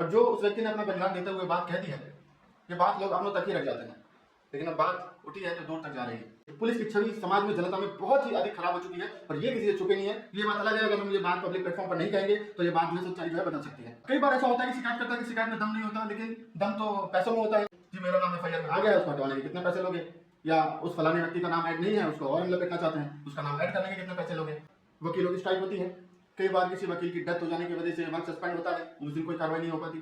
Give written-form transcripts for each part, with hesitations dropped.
और जो उस व्यक्ति ने अपना बलिदान देते हुए बात कह दी है, ये बात लोग अपनों तक ही रख जाते हैं, लेकिन अब बात उठी है तो दूर तक जा रही है। पुलिस की छवि समाज में, जनता में बहुत ही अधिक खराब हो चुकी है और ये किसी से छुपे नहीं है। ये बात अलग है, अगर हम ये बात पब्लिक प्लेटफॉर्म पर नहीं कहेंगे तो ये बात जो है सच्चाई जो है बदल सकती है। कई बार ऐसा होता है कि शिकायत करता है कि शिकायत में दम नहीं होता, लेकिन दम तो पैसों में होता है। जी मेरा नाम एफआईआर में आ गया है, उसको हटवाने के कितने पैसे लोगे, या उस फलाने व्यक्ति का नाम ऐड नहीं है, उसको और हम लपेटना चाहते हैं, उसका नाम ऐड करने के कितने पैसे लोगे। वकीलों की स्ट्राइक होती है, कई बार किसी वकील की डेथ हो जाने की वजह से वर्क सस्पेंड होता है, उस दिन कोई कार्रवाई नहीं हो पाती।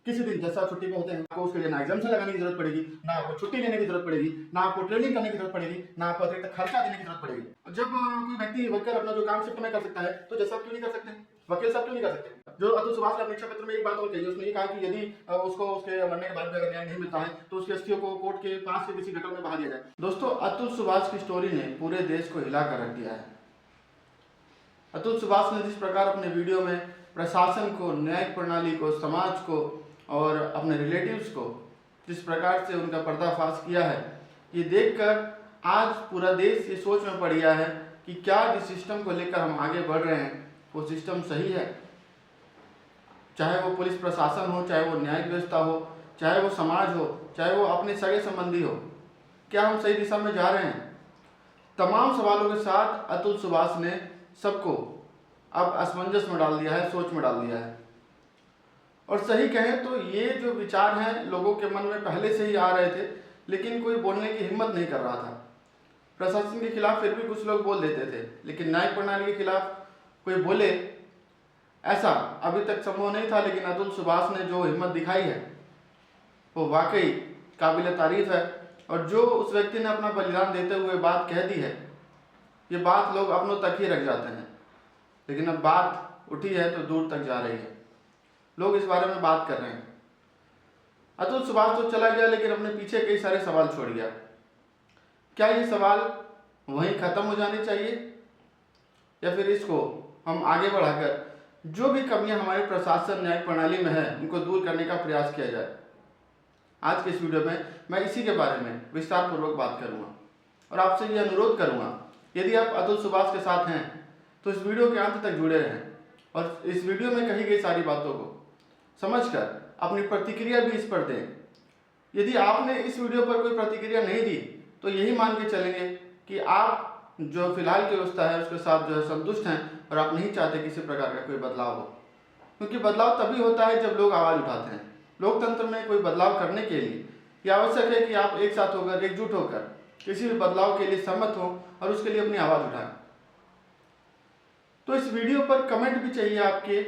किसी दिन जैसा छुट्टी पे होते हैं, आपको उसके लिए ना एग्जाम लगाने की जरूरत पड़ेगी, ना आपको छुट्टी लेने की जरूरत पड़ेगी, ना आपको ट्रेनिंग करने की जरूरत पड़ेगी, ना आपको अतिरिक्त खर्चा देने की जरूरत पड़ेगी। जब कोई व्यक्ति वर्कर अपना जो काम शिफ्ट में कर सकता है, तो जैसा क्यों नहीं कर सकते, वकील साहब क्यों नहीं कर सकते। जो अतुल सुभाष ने अपने इच्छा पत्र में एक बात और कही, उसने ये कहा कि यदि उसको उसके मरने के बाद भी अगर न्याय नहीं मिलता है तो उसकी अस्थियों को कोर्ट के पास के किसी गटर में बहा दिया जाए। दोस्तों, अतुल सुभाष की स्टोरी ने पूरे देश को हिला कर रख दिया है। अतुल सुभाष ने जिस प्रकार अपने वीडियो में प्रशासन को, न्यायिक प्रणाली को, समाज को और अपने रिलेटिव्स को जिस प्रकार से उनका पर्दाफाश किया है, ये देखकर आज पूरा देश ये सोच में पड़ गया है कि क्या जिस सिस्टम को लेकर हम आगे बढ़ रहे हैं वो सिस्टम सही है। चाहे वो पुलिस प्रशासन हो, चाहे वो न्यायिक व्यवस्था हो, चाहे वो समाज हो, चाहे वो अपने सगे संबंधी हो, क्या हम सही दिशा में जा रहे हैं। तमाम सवालों के साथ अतुल सुभाष ने सबको अब असमंजस में डाल दिया है, सोच में डाल दिया है। और सही कहें तो ये जो विचार हैं लोगों के मन में पहले से ही आ रहे थे, लेकिन कोई बोलने की हिम्मत नहीं कर रहा था। प्रशासन के खिलाफ फिर भी कुछ लोग बोल देते थे, लेकिन न्यायिक प्रणाली के खिलाफ कोई बोले ऐसा अभी तक संभव नहीं था। लेकिन अतुल सुभाष ने जो हिम्मत दिखाई है वो वाकई काबिल तारीफ है। और जो उस व्यक्ति ने अपना बलिदान देते हुए बात कह दी है, ये बात लोग अपनों तक ही रख जाते हैं, लेकिन अब बात उठी है तो दूर तक जा रही है। लोग इस बारे में बात कर रहे हैं। अतुल सुभाष तो चला गया, लेकिन अपने पीछे कई सारे सवाल छोड़ गया। क्या ये सवाल वहीं खत्म हो जाने चाहिए, या फिर इसको हम आगे बढ़ाकर जो भी कमियां हमारे प्रशासन, न्यायिक प्रणाली में है उनको दूर करने का प्रयास किया जाए। आज के इस वीडियो में मैं इसी के बारे में विस्तार पूर्वक बात करूंगा और आपसे ये अनुरोध करूंगा, यदि आप अतुल सुभाष के साथ हैं तो इस वीडियो के अंत तक जुड़े रहें और इस वीडियो में कही गई सारी बातों को समझकर अपनी प्रतिक्रिया भी इस पर दें। यदि आपने इस वीडियो पर कोई प्रतिक्रिया नहीं दी तो यही मान के चलेंगे कि आप जो फिलहाल की व्यवस्था है उसके साथ जो है संतुष्ट हैं और आप नहीं चाहते किसी प्रकार का कोई बदलाव हो, क्योंकि बदलाव तभी होता है जब लोग आवाज़ उठाते हैं। लोकतंत्र में कोई बदलाव करने के लिए यह आवश्यक है कि आप एक साथ होकर, एकजुट होकर किसी भी बदलाव के लिए सहमत हो और उसके लिए अपनी आवाज़ उठाएं। तो इस वीडियो पर कमेंट भी चाहिए आपके,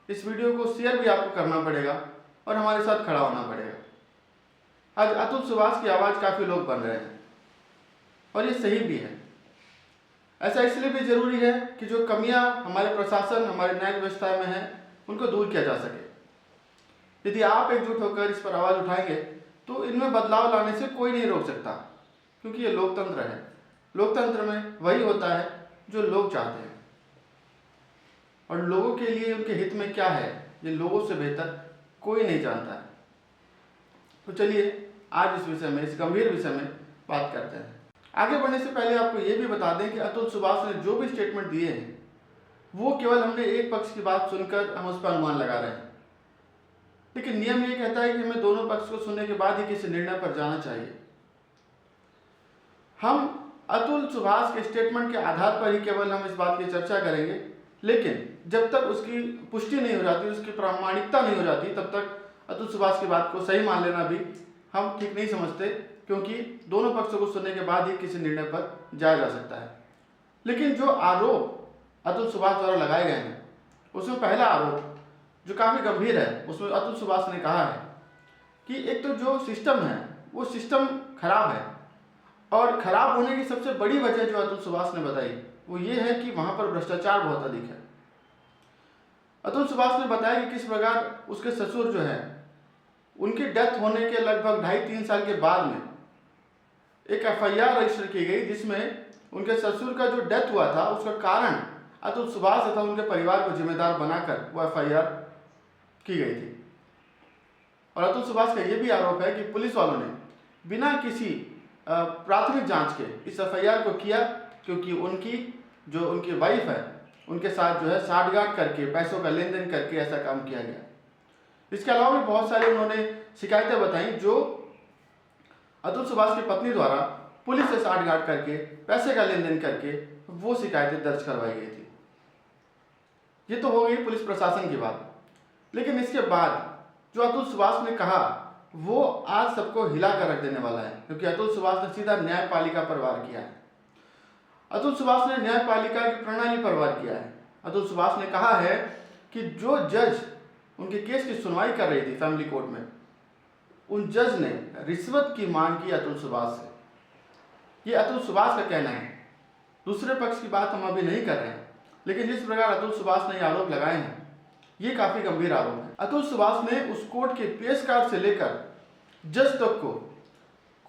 इस वीडियो को शेयर भी आपको करना पड़ेगा और हमारे साथ खड़ा होना पड़ेगा। आज अतुल सुभाष की आवाज़ काफ़ी लोग बन रहे हैं और ये सही भी है। ऐसा इसलिए भी जरूरी है कि जो कमियां हमारे प्रशासन, हमारे न्यायिक व्यवस्था में है उनको दूर किया जा सके। यदि आप एकजुट होकर इस पर आवाज़ उठाएंगे तो इनमें बदलाव लाने से कोई नहीं रोक सकता, क्योंकि ये लोकतंत्र है। लोकतंत्र में वही होता है जो लोग चाहते हैं, और लोगों के लिए उनके हित में क्या है ये लोगों से बेहतर कोई नहीं जानता है। तो चलिए आज इस विषय में, इस गंभीर विषय में बात करते हैं। आगे बढ़ने से पहले आपको ये भी बता दें कि अतुल सुभाष ने जो भी स्टेटमेंट दिए हैं वो केवल हमने एक पक्ष की बात सुनकर हम उस पर अनुमान लगा रहे हैं, लेकिन नियम ये कहता है कि हमें दोनों पक्ष को सुनने के बाद ही किसी निर्णय पर जाना चाहिए। हम अतुल सुभाष के स्टेटमेंट के आधार पर ही केवल हम इस बात की चर्चा करेंगे, लेकिन जब तक उसकी पुष्टि नहीं हो जाती, उसकी प्रामाणिकता नहीं हो जाती, तब तक अतुल सुभाष की बात को सही मान लेना भी हम ठीक नहीं समझते, क्योंकि दोनों पक्षों को सुनने के बाद ही किसी निर्णय पर जाया जा सकता है। लेकिन जो आरोप अतुल सुभाष द्वारा लगाए गए हैं उसमें पहला आरोप जो काफ़ी गंभीर है, उसमें अतुल सुभाष ने कहा है कि एक तो जो सिस्टम है वो सिस्टम खराब है, और खराब होने की सबसे बड़ी वजह जो अतुल सुभाष ने बताई वो ये है कि वहाँ पर भ्रष्टाचार बहुत अधिक है। अतुल सुभाष ने बताया कि किस प्रकार उसके ससुर जो है उनकी डेथ होने के लगभग 2.5-3 साल के बाद में एक एफआईआर रजिस्टर की गई, जिसमें उनके ससुर का जो डेथ हुआ था उसका कारण अतुल सुभाष तथा उनके परिवार को जिम्मेदार बनाकर वो एफआईआर की गई थी। और अतुल सुभाष का ये भी आरोप है कि पुलिस वालों ने बिना किसी प्राथमिक जांच के इस एफआईआर को किया, क्योंकि उनकी वाइफ है उनके साथ जो है साठगांठ करके, पैसों का लेन देन करके ऐसा काम किया गया। इसके अलावा भी बहुत सारे उन्होंने शिकायतें बताई जो अतुल सुभाष की पत्नी द्वारा पुलिस से साठगांठ करके पैसे का लेन देन करके वो शिकायतें दर्ज करवाई गई थी। ये तो हो गई पुलिस प्रशासन की बात, लेकिन इसके बाद जो अतुल सुभाष ने कहा वो आज सबको हिला कर रख देने वाला है, क्योंकि अतुल सुभाष ने सीधा न्यायपालिका पर वार किया है। अतुल सुभाष ने न्यायपालिका की प्रणाली पर वार किया है। अतुल सुभाष ने कहा है कि जो जज उनके केस की सुनवाई कर रही थी फैमिली कोर्ट में, उन जज ने रिश्वत की मांग की अतुल सुभाष से। ये अतुल सुभाष का कहना है, दूसरे पक्ष की बात हम अभी नहीं कर रहे हैं, लेकिन जिस प्रकार अतुल सुभाष ने ये आरोप लगाए हैं ये काफी गंभीर आरोप है। अतुल सुभाष ने उस कोर्ट के पेशकार से लेकर जज तक को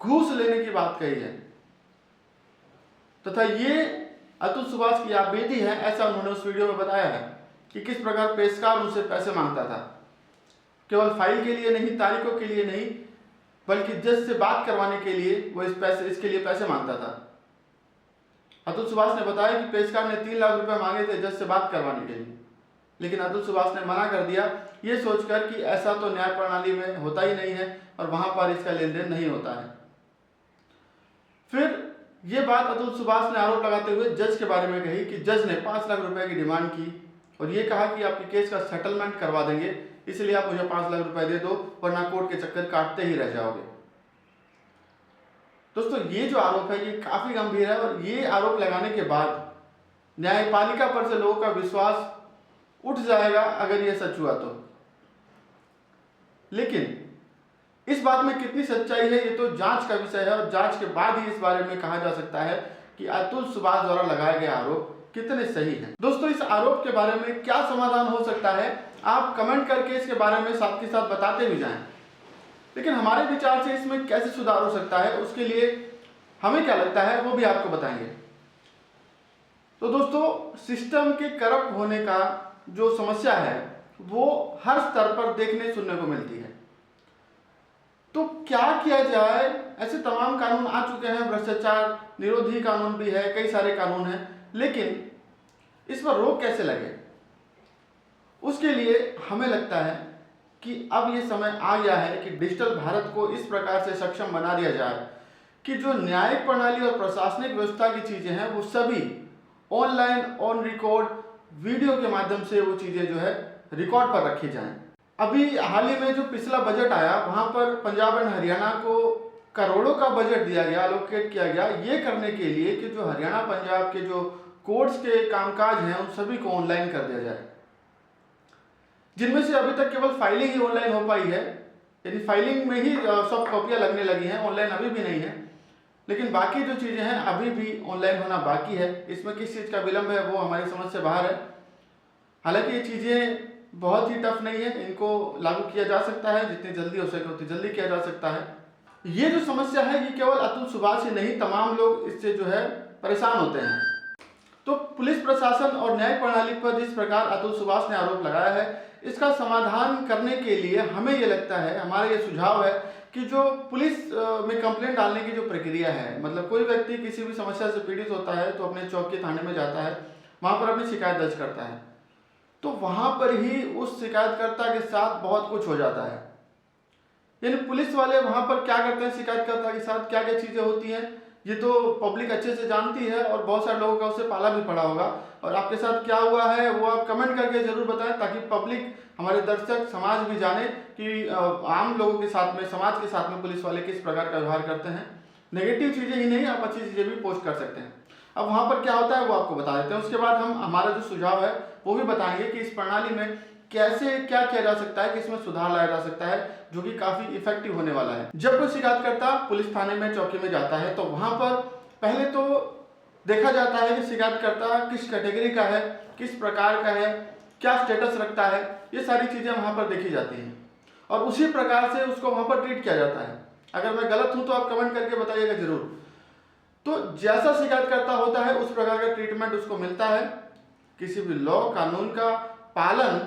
घूस लेने की बात कही है, तथा ये अतुल सुभाष की आबेदी है, ऐसा उन्होंने उस वीडियो में बताया है कि किस प्रकार पेशकार उनसे पैसे मांगता था। केवल फाइल के लिए नहीं, तारीखों के लिए नहीं, बल्कि जज से बात करवाने के लिए वो इसके लिए पैसे मांगता था। अतुल सुभाष ने बताया कि पेशकार ने 3 लाख रुपए मांगे थे जज से बात करवाने के लिए, लेकिन अतुल सुभाष ने मना कर दिया, ये सोचकर कि ऐसा तो न्याय प्रणाली में होता ही नहीं है और वहां पर इसका लेन देन नहीं होता है। फिर ये बात अतुल सुभाष ने आरोप लगाते हुए जज के बारे में कही कि जज ने 5 लाख रुपए की डिमांड की और ये कहा कि आपके केस का सेटलमेंट करवा देंगे, इसलिए आप मुझे 5 लाख रुपए दे दो, वरना कोर्ट के चक्कर काटते ही रह जाओगे। दोस्तों, ये जो आरोप है ये काफी गंभीर है और ये आरोप लगाने के बाद न्यायपालिका पर से लोगों का विश्वास उठ जाएगा अगर ये सच हुआ तो। लेकिन इस बात में कितनी सच्चाई है ये तो जांच का विषय है और जांच के बाद ही इस बारे में कहा जा सकता है कि अतुल सुभाष द्वारा लगाए गए आरोप कितने सही हैं। दोस्तों, इस आरोप के बारे में क्या समाधान हो सकता है आप कमेंट करके इसके बारे में साथ के साथ बताते भी जाएं। लेकिन हमारे विचार से इसमें कैसे सुधार हो सकता है उसके लिए हमें क्या लगता है वो भी आपको बताएंगे। तो दोस्तों, सिस्टम के करप्ट होने का जो समस्या है वो हर स्तर पर देखने सुनने को मिलती है। तो क्या किया जाए? ऐसे तमाम कानून आ चुके हैं, भ्रष्टाचार निरोधी कानून भी है, कई सारे कानून हैं, लेकिन इस पर रोक कैसे लगे? उसके लिए हमें लगता है कि अब ये समय आ गया है कि डिजिटल भारत को इस प्रकार से सक्षम बना दिया जाए कि जो न्यायिक प्रणाली और प्रशासनिक व्यवस्था की चीजें हैं वो सभी ऑनलाइन ऑन रिकॉर्ड वीडियो के माध्यम से वो चीजें जो है रिकॉर्ड पर रखी जाएं। अभी हाल ही में जो पिछला बजट आया वहां पर पंजाब एंड हरियाणा को करोड़ों का बजट दिया गया, एलोकेट किया गया ये करने के लिए कि जो हरियाणा पंजाब के जो कोर्ट्स के कामकाज हैं उन सभी को ऑनलाइन कर दिया जाए, जिनमें से अभी तक केवल फाइलिंग ही ऑनलाइन हो पाई है, यानी फाइलिंग में ही सॉफ्ट कॉपियां लगने लगी हैं, ऑनलाइन अभी भी नहीं है। लेकिन बाकी जो चीजें हैं अभी भी ऑनलाइन होना बाकी है। इसमें किस चीज का विलंब है वो हमारी समझ से बाहर है। हालांकि ये चीजें बहुत ही टफ नहीं है, इनको लागू किया जा सकता है, जितनी जल्दी हो सके उतनी जल्दी किया जा सकता है। ये जो समस्या है ये केवल अतुल सुभाष ही नहीं, तमाम लोग इससे जो है परेशान होते हैं। तो पुलिस प्रशासन और न्याय प्रणाली पर जिस प्रकार अतुल सुभाष ने आरोप लगाया है इसका समाधान करने के लिए हमें ये लगता है, हमारा ये सुझाव है कि जो पुलिस में कंप्लेंट डालने की जो प्रक्रिया है, मतलब कोई व्यक्ति किसी भी समस्या से पीड़ित होता है तो अपने चौकी थाने में जाता है, वहां पर अपनी शिकायत दर्ज करता है, तो वहां पर ही उस शिकायतकर्ता के साथ बहुत कुछ हो जाता है। यानी पुलिस वाले वहां पर क्या करते हैं, शिकायतकर्ता के साथ क्या क्या चीजें होती हैं ये तो पब्लिक अच्छे से जानती है और बहुत सारे लोगों का उससे पाला भी पड़ा होगा। और आपके साथ क्या हुआ है वो आप कमेंट करके जरूर बताएं, ताकि पब्लिक, हमारे दर्शक, समाज भी जाने कि आम लोगों के साथ में, समाज के साथ में पुलिस वाले किस प्रकार का व्यवहार करते हैं। नेगेटिव चीजें ही नहीं, आप अच्छी चीजें भी पोस्ट कर सकते हैं। अब वहां पर क्या होता है वो आपको बता देते हैं। उसके बाद हम हमारा जो सुझाव है वो भी बताएंगे कि इस प्रणाली में कैसे क्या किया जा सकता है, किसमें सुधार लाया जा सकता है, जो कि काफी इफेक्टिव होने वाला है। जब कोई शिकायतकर्ता पुलिस थाने में, चौकी में जाता है तो वहां पर पहले तो देखा जाता है कि शिकायतकर्ता किस कैटेगरी का है, किस प्रकार का है, क्या स्टेटस रखता है, ये सारी चीजें वहां पर देखी जाती हैं और उसी प्रकार से उसको वहां पर ट्रीट किया जाता है। अगर मैं गलत हूं तो आप कमेंट करके बताइएगा जरूर। तो जैसा शिकायतकर्ता होता है उस प्रकार का ट्रीटमेंट उसको मिलता है। किसी भी लॉ कानून का पालन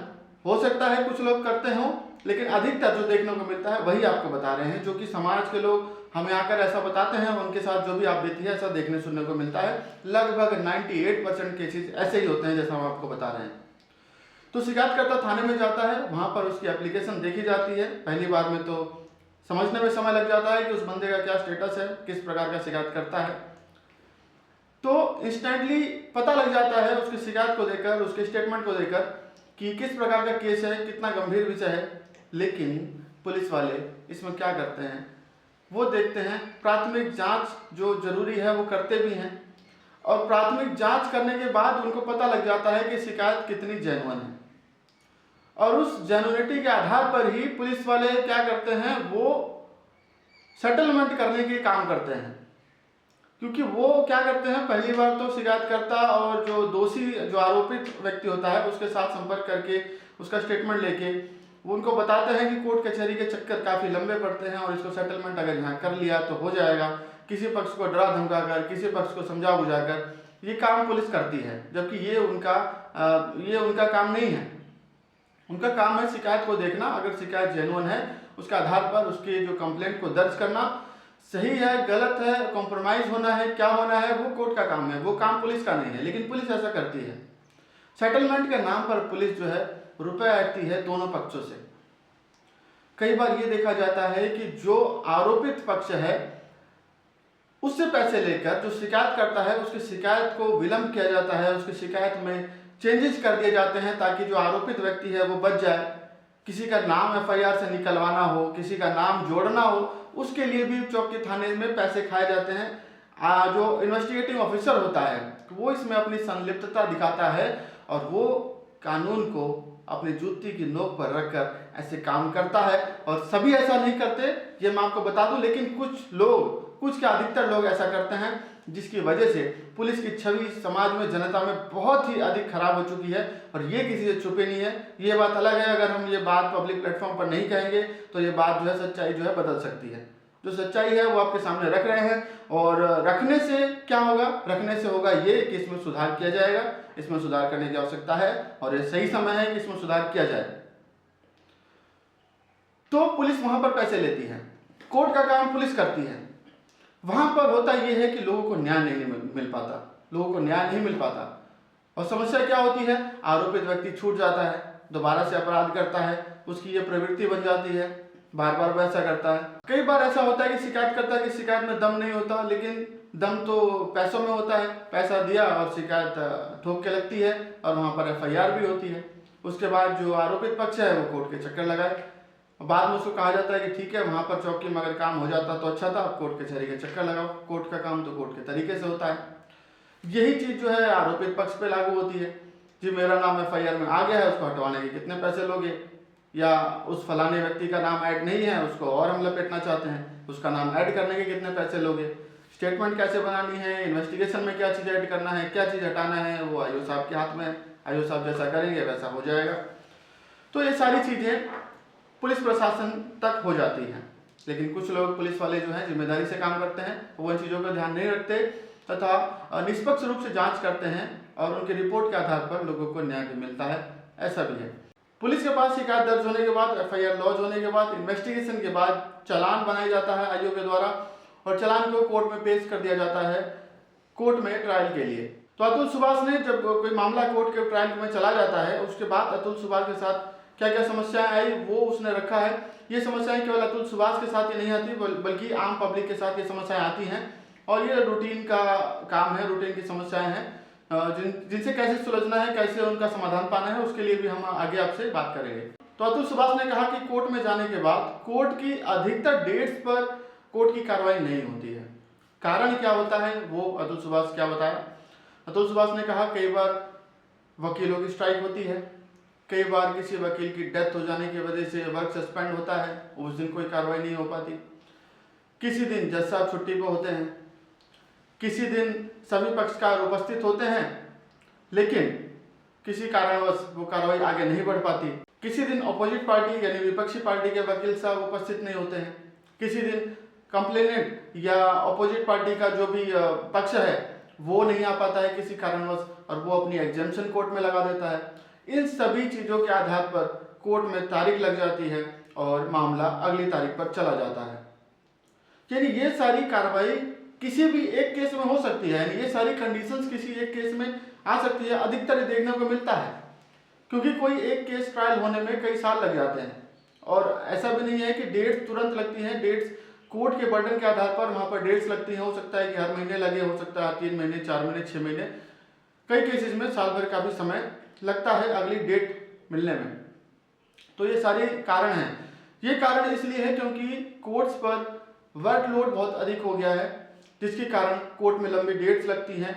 हो सकता है कुछ लोग करते हों, लेकिन अधिकतर जो देखने को मिलता है वही आपको बता रहे हैं, जो कि समाज के लोग हमें आकर ऐसा बताते हैं, उनके साथ जो भी आप बीती है ऐसा देखने सुनने को मिलता है। लगभग 98% केसेस ऐसे ही होते हैं जैसा हम आपको बता रहे हैं। तो शिकायतकर्ता थाने में जाता है, वहाँ पर उसकी एप्लीकेशन देखी जाती है। पहली बार में तो समझने में समय लग जाता है कि उस बंदे का क्या स्टेटस है, किस प्रकार का शिकायत करता है। तो इंस्टेंटली पता लग जाता है उसकी शिकायत को देखकर, उसके स्टेटमेंट को देखकर कि किस प्रकार का केस है, कितना गंभीर विषय है। लेकिन पुलिस वाले इसमें क्या करते हैं, वो देखते हैं प्राथमिक जांच जो जरूरी है वो करते भी हैं, और प्राथमिक जांच करने के बाद उनको पता लग जाता है कि शिकायत कितनी जेन्युइन है, और उस जेन्युइनिटी के आधार पर ही पुलिस वाले क्या करते हैं, वो सेटलमेंट करने के काम करते हैं। क्योंकि वो क्या करते हैं, पहली बार तो शिकायतकर्ता और जो दोषी, जो आरोपित व्यक्ति होता है, उसके साथ संपर्क करके उसका स्टेटमेंट लेके वो उनको बताते हैं कि कोर्ट कचहरी के चक्कर काफ़ी लंबे पड़ते हैं और इसको सेटलमेंट अगर यहाँ कर लिया तो हो जाएगा। किसी पक्ष को डरा धमका कर, किसी पक्ष को समझा बुझा कर ये काम पुलिस करती है, जबकि ये उनका काम नहीं है। उनका काम है शिकायत को देखना, अगर शिकायत जेन्युइन है उसके आधार पर उसके जो कंप्लेंट को दर्ज करना, सही है गलत है, कॉम्प्रोमाइज होना है, क्या होना है, वो कोर्ट का काम है, वो काम पुलिस का नहीं है। लेकिन पुलिस ऐसा करती है। सेटलमेंट के नाम पर पुलिस जो है रुपए ऐंठती है दोनों पक्षों से। कई बार ये देखा जाता है कि जो आरोपित पक्ष है उससे पैसे लेकर जो शिकायत करता है उसकी शिकायत को विलंब किया जाता है, उसकी शिकायत में चेंजेस कर दिए जाते हैं ताकि जो आरोपित व्यक्ति है वो बच जाए। किसी का नाम एफआईआर से निकलवाना हो, किसी का नाम जोड़ना हो, उसके लिए भी चौकी थाने में पैसे खाए जाते हैं। जो इन्वेस्टिगेटिंग ऑफिसर होता है वो इसमें अपनी संलिप्तता दिखाता है और वो कानून को अपनी जूती की नोक पर रखकर ऐसे काम करता है। और सभी ऐसा नहीं करते, ये मैं आपको बता दूं, लेकिन कुछ क्या अधिकतर लोग ऐसा करते हैं, जिसकी वजह से पुलिस की छवि समाज में, जनता में बहुत ही अधिक खराब हो चुकी है। और ये किसी से छुपे नहीं है। ये बात अलग है, अगर हम ये बात पब्लिक प्लेटफॉर्म पर नहीं कहेंगे तो ये बात जो है, सच्चाई जो है बदल सकती है। जो सच्चाई है वो आपके सामने रख रहे हैं, और रखने से क्या होगा, रखने से होगा ये कि इसमें सुधार किया जाएगा। इसमें सुधार करने की आवश्यकता है और ये सही समय है कि इसमें सुधार किया जाए। तो पुलिस वहां पर पैसे लेती है, कोर्ट का काम पुलिस करती है। वहां पर होता यह है कि लोगों को न्याय नहीं मिल पाता, लोगों को न्याय नहीं मिल पाता। और समस्या क्या होती है, आरोपित व्यक्ति छूट जाता है, दोबारा से अपराध करता है, उसकी ये प्रवृत्ति बन जाती है, बार बार वैसा करता है। कई बार ऐसा होता है कि शिकायतकर्ता की शिकायत में दम नहीं होता, लेकिन दम तो पैसों में होता है। पैसा दिया और शिकायत ठोक के लगती है और वहाँ पर एफआईआर भी होती है। उसके बाद जो आरोपित पक्ष है वो कोर्ट के चक्कर लगाए। बाद में उसको कहा जाता है कि ठीक है, वहाँ पर चौकी में अगर काम हो जाता तो अच्छा था, अब कोर्ट कचहरी के चक्कर लगाओ। कोर्ट का काम तो कोर्ट के तरीके से होता है। यही चीज़ जो है आरोपित पक्ष पे लागू होती है। जी मेरा नाम एफआईआर में आ गया है, उसको हटवाने के कितने पैसे लोगे, या उस फलाने व्यक्ति का नाम ऐड नहीं है, उसको और हम लपेटना चाहते हैं, उसका नाम ऐड करने के कितने पैसे लोगे, स्टेटमेंट कैसे बनानी है, इन्वेस्टिगेशन में क्या चीज़ ऐड करना है, क्या चीज़ हटाना है, वो आईओ साहब के हाथ में है। आईओ साहब जैसा करेंगे वैसा हो जाएगा। तो ये सारी चीज़ें पुलिस प्रशासन तक हो जाती हैं। लेकिन कुछ लोग, पुलिस वाले जो हैं, जिम्मेदारी से काम करते हैं, वो इन चीज़ों का ध्यान नहीं रखते तथा निष्पक्ष रूप से जांच करते हैं और उनकी रिपोर्ट के आधार पर लोगों को न्याय भी मिलता है। ऐसा भी है। पुलिस के पास शिकायत दर्ज होने के बाद, एफआईआर लॉन्च होने के बाद, इन्वेस्टिगेशन के बाद चालान बनाया जाता है आईओ के द्वारा, और चालान को कोर्ट में पेश कर दिया जाता है, कोर्ट में ट्रायल के लिए। तो अतुल सुभाष ने, जब कोई मामला कोर्ट के ट्रायल में चला जाता है, उसके बाद अतुल सुभाष के साथ क्या क्या समस्याएं आई वो उसने रखा है। ये समस्याएं केवल अतुल सुभाष के साथ ही नहीं आती, बल्कि आम पब्लिक के साथ ये समस्याएं आती हैं। और ये रूटीन का काम है, रूटीन की समस्याएं हैं, जिनसे कैसे सुलझना है, कैसे उनका समाधान पाना है, उसके लिए भी हम आगे आपसे बात करेंगे। तो अतुल सुभाष ने कहा कि कोर्ट में जाने के बाद कोर्ट की अधिकतर डेट्स पर कोर्ट की कार्रवाई नहीं होती है। कारण क्या होता है वो अतुल सुभाष क्या बताया। अतुल सुभाष ने कहा कई बार वकीलों की स्ट्राइक होती है, कई बार किसी वकील की डेथ हो जाने की वजह से वर्क सस्पेंड होता है, उस दिन कोई कार्रवाई नहीं हो पाती। किसी दिन जज साहब छुट्टी पर होते हैं, किसी दिन सभी पक्षकार उपस्थित होते हैं, लेकिन किसी कारणवश वो कार्रवाई आगे नहीं बढ़ पाती। किसी दिन अपोजिट पार्टी यानी विपक्षी पार्टी के वकील साहब उपस्थित नहीं होते हैं। किसी दिन कंप्लेनेंट या अपोजिट पार्टी का जो भी पक्ष है वो नहीं आ पाता है किसी कारणवश, और वो अपनी एग्जाम्पशन कोर्ट में लगा देता है। इन सभी चीज़ों के आधार पर कोर्ट में तारीख लग जाती है और मामला अगली तारीख पर चला जाता है। यानी ये सारी कार्रवाई किसी भी एक केस में हो सकती है, यानी ये सारी कंडीशंस किसी एक केस में आ सकती है। अधिकतर देखने को मिलता है क्योंकि कोई एक केस ट्रायल होने में कई साल लग जाते हैं, और ऐसा भी नहीं है कि डेट्स तुरंत लगती हैं। डेट्स कोर्ट के बर्डन के आधार पर वहाँ पर डेट्स लगती हैं। हो सकता है कि हर महीने लगे, हो सकता है 3 महीने, 4 महीने, 6 महीने, कई केसेस में साल भर का भी समय लगता है अगली डेट मिलने में। तो ये सारे कारण हैं। ये कारण इसलिए है क्योंकि कोर्ट्स पर वर्कलोड बहुत अधिक हो गया है, जिसके कारण कोर्ट में लंबी डेट्स लगती हैं।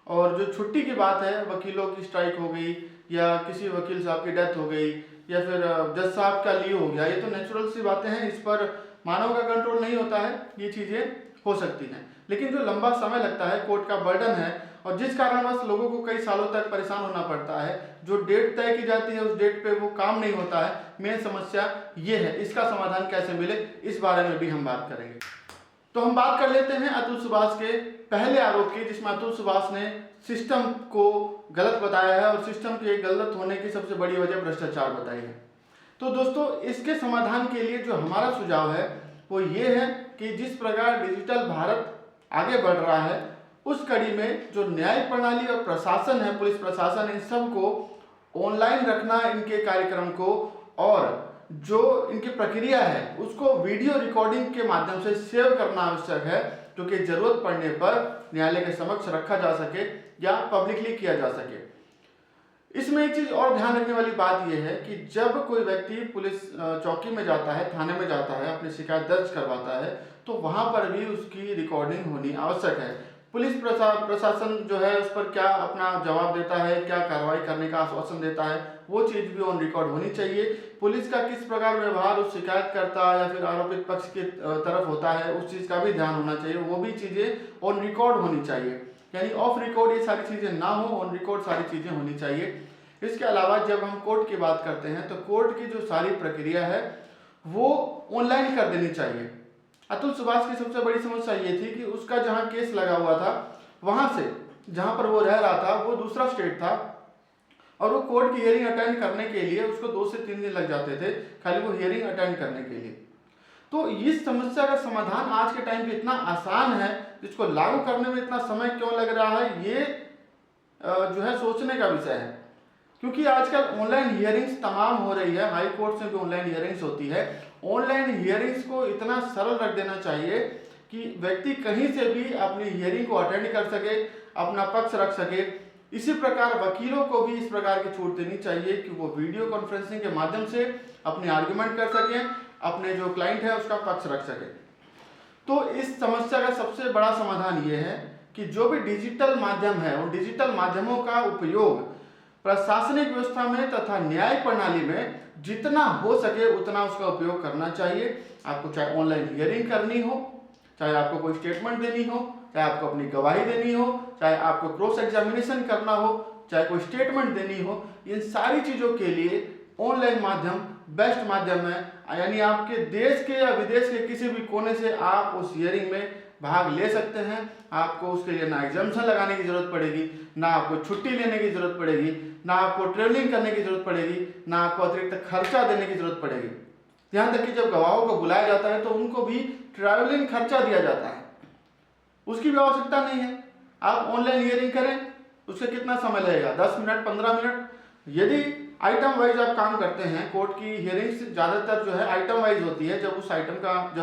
और जो छुट्टी की बात है, वकीलों की स्ट्राइक हो गई या किसी वकील साहब की डेथ हो गई या फिर जज साहब का लीव हो गया, ये तो नेचुरल सी बातें हैं, इस पर मानव का कंट्रोल नहीं होता है, ये चीज़ें हो सकती हैं। लेकिन जो लंबा समय लगता है, कोर्ट का बर्डन है, और जिस कारणवश लोगों को कई सालों तक परेशान होना पड़ता है, जो डेट तय की जाती है उस डेट पे वो काम नहीं होता है, मेन समस्या ये है। इसका समाधान कैसे मिले, इस बारे में भी हम बात करेंगे। तो हम बात कर लेते हैं अतुल सुभाष के पहले आरोप की, जिसमें अतुल सुभाष ने सिस्टम को गलत बताया है और सिस्टम के गलत होने की सबसे बड़ी वजह भ्रष्टाचार बताई है। तो दोस्तों, इसके समाधान के लिए जो हमारा सुझाव है वो ये है कि जिस प्रकार डिजिटल भारत आगे बढ़ रहा है, उस कड़ी में जो न्यायिक प्रणाली और प्रशासन है, पुलिस प्रशासन, इन सबको ऑनलाइन रखना, इनके कार्यक्रम को, और जो इनकी प्रक्रिया है उसको वीडियो रिकॉर्डिंग के माध्यम से सेव करना आवश्यक है, क्योंकि जरूरत पड़ने पर न्यायालय के समक्ष रखा जा सके या पब्लिकली किया जा सके। इसमें एक चीज और ध्यान रखने वाली बात यह है कि जब कोई व्यक्ति पुलिस चौकी में जाता है, थाने में जाता है, अपनी शिकायत दर्ज करवाता है, तो वहां पर भी उसकी रिकॉर्डिंग होनी आवश्यक है। पुलिस प्रशासन जो है उस पर क्या अपना जवाब देता है, क्या कार्रवाई करने का आश्वासन देता है, वो चीज भी ऑन रिकॉर्ड होनी चाहिए। पुलिस का किस प्रकार व्यवहार उस शिकायतकर्ता या फिर आरोपित पक्ष की तरफ होता है, उस चीज का भी ध्यान होना चाहिए, वो भी चीजें ऑन रिकॉर्ड होनी चाहिए। यानी ऑफ रिकॉर्ड ये सारी चीजें ना हो, ऑन रिकॉर्ड सारी चीजें होनी चाहिए। इसके अलावा जब हम कोर्ट की बात करते हैं तो कोर्ट की जो सारी प्रक्रिया है वो ऑनलाइन कर देनी चाहिए। अतुल सुभाष की सबसे बड़ी समस्या ये थी कि उसका जहां केस लगा हुआ था, वहां से जहां पर वो रह रहा था वो दूसरा स्टेट था, और वो कोर्ट की हियरिंग अटेंड करने के लिए उसको 2 से 3 दिन लग जाते थे खाली वो हियरिंग अटेंड करने के लिए। तो इस समस्या का समाधान आज के टाइम पे इतना आसान है, जिसको लागू करने में इतना समय क्यों लग रहा है, ये जो है सोचने का विषय है। क्योंकि आजकल ऑनलाइन हियरिंग्स तमाम हो रही है, हाई कोर्ट में भी ऑनलाइन हियरिंग्स होती है। ऑनलाइन हियरिंग्स को इतना सरल रख देना चाहिए कि व्यक्ति कहीं से भी अपनी हियरिंग को अटेंड कर सके, अपना पक्ष रख सके। इसी प्रकार वकीलों को भी इस प्रकार की छूट देनी चाहिए कि वो वीडियो कॉन्फ्रेंसिंग के माध्यम से अपने आर्गुमेंट कर सकें, अपने जो क्लाइंट है उसका पक्ष रख सके। तो इस समस्या का सबसे बड़ा समाधान ये है कि जो भी डिजिटल माध्यम है, उन डिजिटल माध्यमों का उपयोग प्रशासनिक व्यवस्था में तथा न्यायिक प्रणाली में जितना हो सके उतना उसका उपयोग करना चाहिए। आपको चाहे ऑनलाइन हियरिंग करनी हो, चाहे आपको कोई स्टेटमेंट देनी हो, चाहे आपको अपनी गवाही देनी हो, चाहे आपको क्रॉस एग्जामिनेशन करना हो, चाहे कोई स्टेटमेंट देनी हो, इन सारी चीज़ों के लिए ऑनलाइन माध्यम बेस्ट माध्यम है। यानी आपके देश के या विदेश के किसी भी कोने से आप उस हियरिंग में भाग ले सकते हैं। आपको उसके लिए ना एग्जाम्शन लगाने की जरूरत पड़ेगी, ना आपको छुट्टी लेने की जरूरत पड़ेगी, ना आपको ट्रेवलिंग करने की जरूरत पड़ेगी, ना आपको अतिरिक्त खर्चा देने की जरूरत पड़ेगी। यहाँ तक कि जब गवाहों को बुलाया जाता है तो उनको भी ट्रैवलिंग खर्चा दिया जाता है, उसकी भी आवश्यकता नहीं है। आप ऑनलाइन हियरिंग करें, उससे कितना समय लगेगा, 10 मिनट, 15 मिनट। यदि आइटम वाइज आप काम करते हैं, कोर्ट की हियरिंग्स ज़्यादातर जो है आइटम वाइज होती है। जब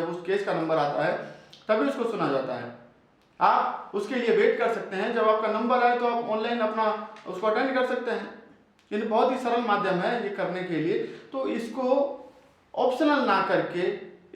उस केस का नंबर आता है तभी उसको सुना जाता है। आप उसके लिए वेट कर सकते हैं, जब आपका नंबर आए तो आप ऑनलाइन अपना उसको अटेंड कर सकते हैं। यानी बहुत ही सरल माध्यम है ये करने के लिए। तो इसको ऑप्शनल ना करके,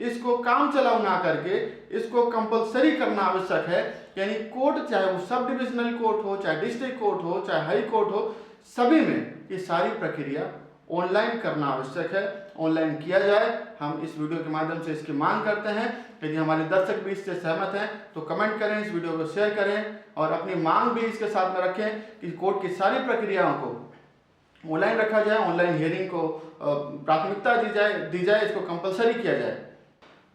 इसको काम चलाओ ना करके, इसको कंपलसरी करना आवश्यक है। यानी कोर्ट, चाहे वो सब डिविजनल कोर्ट हो, चाहे डिस्ट्रिक्ट कोर्ट हो, चाहे हाई कोर्ट हो, सभी में ये सारी प्रक्रिया ऑनलाइन करना आवश्यक है। ऑनलाइन किया जाए। हम इस वीडियो के माध्यम से इसकी मांग करते हैं। यदि हमारे दर्शक भी इससे सहमत हैं तो कमेंट करें, इस वीडियो को शेयर करें और अपनी मांग भी इसके साथ में रखें कि कोर्ट की सारी प्रक्रियाओं को ऑनलाइन रखा जाए, ऑनलाइन हियरिंग को प्राथमिकता दी जाए, इसको कंपलसरी किया जाए।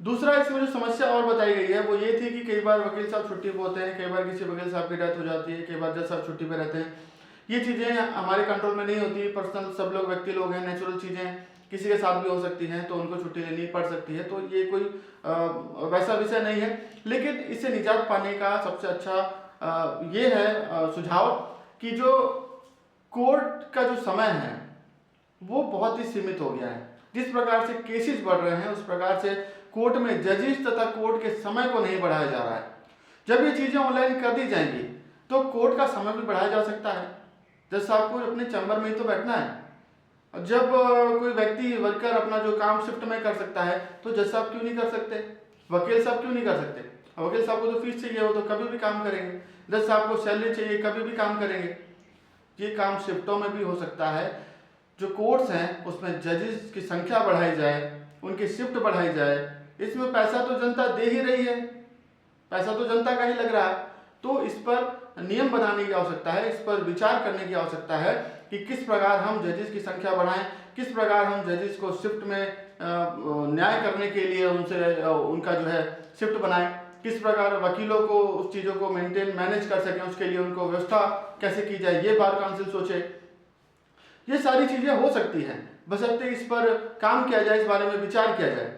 दूसरा इसमें जो समस्या और बताई गई है वो ये थी कि कई बार वकील साहब छुट्टी पर होते हैं, कई बार किसी वकील साहब की डेथ हो जाती है, कई बार जज साहब छुट्टी पर रहते हैं। ये चीज़ें हमारे कंट्रोल में नहीं होती। पर्सनल, सब लोग व्यक्ति लोग हैं, नेचुरल चीज़ें किसी के साथ भी हो सकती हैं, तो उनको छुट्टी लेनी पड़ सकती है। तो ये कोई वैसा विषय नहीं है। लेकिन इससे निजात पाने का सबसे अच्छा ये है सुझाव कि जो कोर्ट का जो समय है वो बहुत ही सीमित हो गया है। जिस प्रकार से केसेस बढ़ रहे हैं उस प्रकार से कोर्ट में जजेस तथा कोर्ट के समय को नहीं बढ़ाया जा रहा है। जब ये चीज़ें ऑनलाइन कर दी जाएंगी तो कोर्ट का समय भी बढ़ाया जा सकता है। जज साहब को अपने चैम्बर में ही तो बैठना है। जब कोई व्यक्ति वर्कर अपना जो काम शिफ्ट में कर सकता है तो जज साहब क्यों नहीं कर सकते, वकील साहब क्यों नहीं कर सकते? वकील साहब को तो फीस चाहिए, वो तो कभी भी काम करेंगे। जज साहब को सैलरी चाहिए, कभी भी काम करेंगे। ये काम शिफ्टों में भी हो सकता है। जो कोर्ट्स हैं उसमें जजेस की संख्या बढ़ाई जाए, उनकी शिफ्ट बढ़ाई जाए। इसमें पैसा तो जनता दे ही रही है, पैसा तो जनता का ही लग रहा है। तो इस पर नियम बनाने की आवश्यकता है, इस पर विचार करने की आवश्यकता है कि किस प्रकार हम जजेस की संख्या बढ़ाएं, किस प्रकार हम जजेस को शिफ्ट में न्याय करने के लिए उनसे उनका जो है शिफ्ट बनाएं, किस प्रकार वकीलों को उस चीज़ों को मैनेज कर सकें, उसके लिए उनको व्यवस्था कैसे की जाए, ये बार काउंसिल सोचे। ये सारी चीज़ें हो सकती हैं, बशर्ते इस पर काम किया जाए, इस बारे में विचार किया जाए।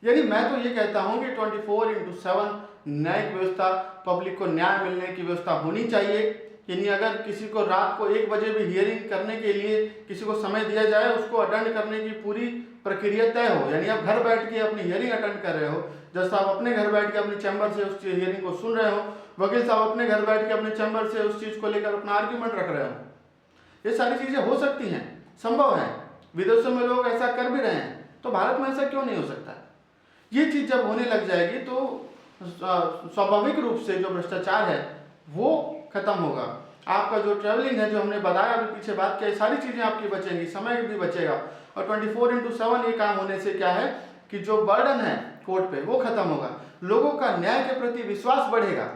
यानी मैं तो ये कहता हूँ कि 24/7 न्यायिक व्यवस्था, पब्लिक को न्याय मिलने की व्यवस्था होनी चाहिए। यानी अगर किसी को रात को 1 बजे भी हियरिंग करने के लिए किसी को समय दिया जाए, उसको अटेंड करने की पूरी प्रक्रिया तय हो। यानी आप घर बैठ के अपनी हियरिंग अटेंड कर रहे हो, जज साहब अपने घर बैठ के अपने चैम्बर से उस हियरिंग को सुन रहे हो, वकील साहब अपने घर बैठ के अपने चैम्बर से उस चीज़ को लेकर अपना आर्ग्यूमेंट रख रहे हो। ये सारी चीज़ें हो सकती हैं, संभव है। विदेशों में लोग ऐसा कर भी रहे हैं, तो भारत में ऐसा क्यों नहीं हो सकता? ये चीज़ जब होने लग जाएगी तो स्वाभाविक रूप से जो भ्रष्टाचार है वो खत्म होगा। आपका जो ट्रैवलिंग है, जो हमने बताया अभी पीछे बात किया, सारी चीज़ें आपकी बचेंगी, समय भी बचेगा। और 24/7 ये काम होने से क्या है कि जो बर्डन है कोर्ट पे वो खत्म होगा, लोगों का न्याय के प्रति विश्वास बढ़ेगा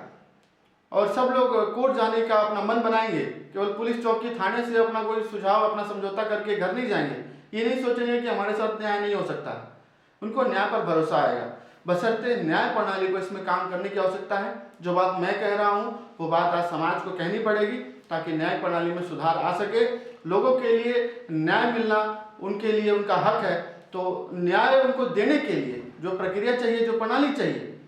और सब लोग कोर्ट जाने का अपना मन बनाएंगे। केवल पुलिस चौकी थाने से अपना कोई सुझाव, अपना समझौता करके घर नहीं जाएंगे। ये नहीं सोचेंगे कि हमारे साथ न्याय नहीं हो सकता। उनको न्याय पर भरोसा आएगा। बशर्ते न्याय प्रणाली को इसमें काम करने की आवश्यकता है। जो बात मैं कह रहा हूँ वो बात आज समाज को कहनी पड़ेगी ताकि न्याय प्रणाली में सुधार आ सके। लोगों के लिए न्याय मिलना उनके लिए उनका हक है, तो न्याय उनको देने के लिए जो प्रक्रिया चाहिए, जो प्रणाली चाहिए,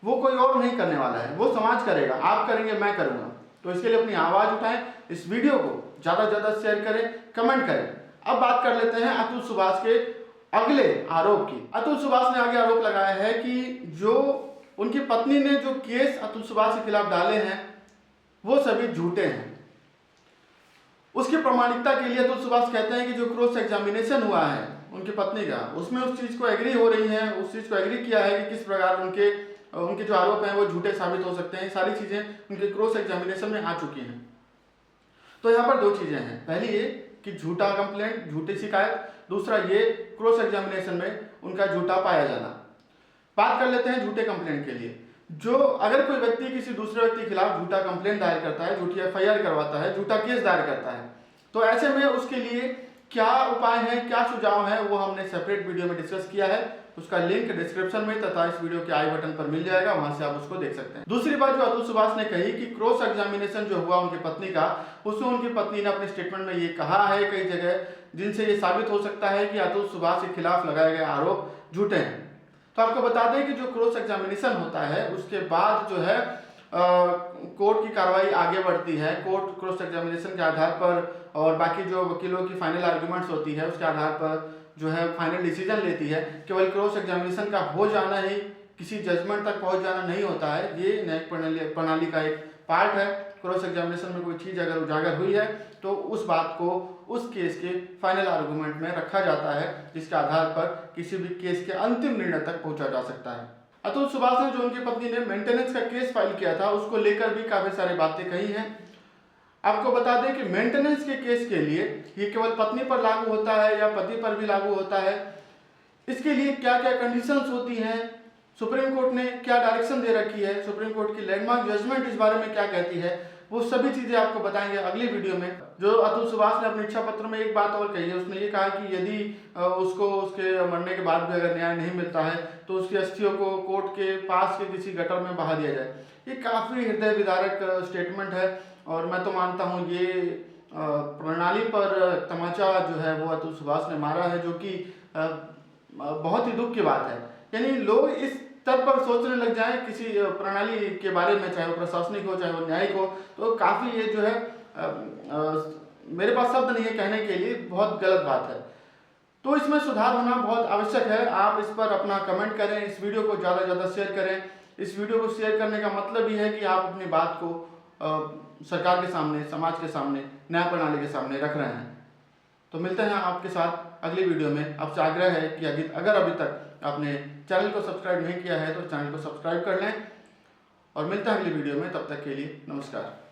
वो कोई और नहीं करने वाला है, वो समाज करेगा। आप करेंगे, मैं करूँगा। तो इसके लिए अपनी आवाज़ उठाएं, इस वीडियो को ज़्यादा से ज़्यादा शेयर करें, कमेंट करें। अब बात कर लेते हैं अतुल सुभाष के अगले आरोप की। अतुल सुभाष ने आगे आरोप लगाया है कि जो उनकी पत्नी ने जो केस अतुल सुभाष के खिलाफ डाले हैं वो सभी झूठे हैं। उसकी प्रामाणिकता के लिए अतुल सुभाष कहते हैं कि जो क्रॉस एग्जामिनेशन हुआ है उनकी पत्नी का, उसमें उस चीज़ को एग्री हो रही है, उस चीज़ को एग्री किया है कि किस प्रकार उनके जो आरोप हैं वो झूठे साबित हो सकते हैं। सारी चीज़ें उनके क्रॉस एग्जामिनेशन में आ चुकी हैं। तो यहाँ पर 2 चीज़ें हैं। पहली ये कि झूठा कंप्लेंट, झूठी शिकायत। दूसरा ये क्रॉस एग्जामिनेशन में उनका झूठा पाया जाना। बात कर लेते हैं झूठे कंप्लेंट के लिए। जो अगर कोई व्यक्ति किसी दूसरे व्यक्ति के खिलाफ झूठा कंप्लेंट दायर करता है, झूठी FIR करवाता है, झूठा केस दायर करता है, तो ऐसे में उसके लिए क्या उपाय है, क्या सुझाव है, वो हमने सेपरेट वीडियो में डिस्कस किया है। उसका लिंक डिस्क्रिप्शन में तथा इस वीडियो के आई बटन पर मिल जाएगा, वहां से आप उसको देख सकते हैं। दूसरी बात जो अतुल सुभाष ने कही कि क्रॉस एग्जामिनेशन जो हुआ उनकी पत्नी का, उसमें उनकी पत्नी ने अपने स्टेटमेंट में ये कहा है कई जगह, जिनसे ये साबित हो सकता है कि अतुल सुभाष के खिलाफ लगाए गए आरोप झूठे हैं। तो आपको बता दें कि जो क्रॉस एग्जामिनेशन होता है उसके बाद जो है कोर्ट की कार्रवाई आगे बढ़ती है। कोर्ट क्रॉस एग्जामिनेशन के आधार पर और बाकी जो वकीलों की फाइनल आर्ग्यूमेंट्स होती है उसके आधार पर जो है फाइनल डिसीजन लेती है। केवल क्रॉस एग्जामिनेशन का हो जाना ही किसी जजमेंट तक पहुंच जाना नहीं होता है। ये न्यायिक प्रणाली का एक पार्ट है। क्रॉस एग्जामिनेशन में कोई चीज़ अगर उजागर हुई है तो उस बात को उस केस के फाइनल आर्गूमेंट में रखा जाता है, जिसके आधार पर किसी भी केस के अंतिम निर्णय तक पहुंचा जा सकता है। अतुल सुभाष ने जो उनकी पत्नी ने मेंटेनेंस का केस फाइल किया था उसको लेकर भी काफ़ी सारी बातें कही हैं। आपको बता दें कि मेंटेनेंस के केस के लिए ये केवल पत्नी पर लागू होता है या पति पर भी लागू होता है, इसके लिए क्या क्या कंडीशंस होती हैं, सुप्रीम कोर्ट ने क्या डायरेक्शन दे रखी है, सुप्रीम कोर्ट की लैंडमार्क जजमेंट इस बारे में क्या कहती है, वो सभी चीज़ें आपको बताएंगे अगली वीडियो में। जो अतुल सुभाष ने अपने इच्छा पत्र में एक बात और कही है, उसने ये कहा कि यदि उसको उसके मरने के बाद भी अगर न्याय नहीं मिलता है तो उसकी अस्थियों को कोर्ट के पास के किसी गटर में बहा दिया जाए। ये काफ़ी हृदय विदारक स्टेटमेंट है और मैं तो मानता हूँ ये प्रणाली पर तमाचा जो है वो अतुल सुभाष ने मारा है, जो कि बहुत ही दुख की बात है। यानी लोग इस स्तर पर सोचने लग जाए किसी प्रणाली के बारे में, चाहे वो प्रशासनिक हो चाहे वो न्यायिक हो, तो काफ़ी ये जो है मेरे पास शब्द नहीं है कहने के लिए, बहुत गलत बात है। तो इसमें सुधार होना बहुत आवश्यक है। आप इस पर अपना कमेंट करें, इस वीडियो को ज़्यादा से ज़्यादा शेयर करें। इस वीडियो को शेयर करने का मतलब ये है कि आप अपनी बात को सरकार के सामने, समाज के सामने, न्याय प्रणाली के सामने रख रहे हैं। तो मिलते हैं आपके साथ अगली वीडियो में। आपसे आग्रह है कि अगर अभी तक आपने चैनल को सब्सक्राइब नहीं किया है तो चैनल को सब्सक्राइब कर लें, और मिलते हैं अगली वीडियो में। तब तक के लिए नमस्कार।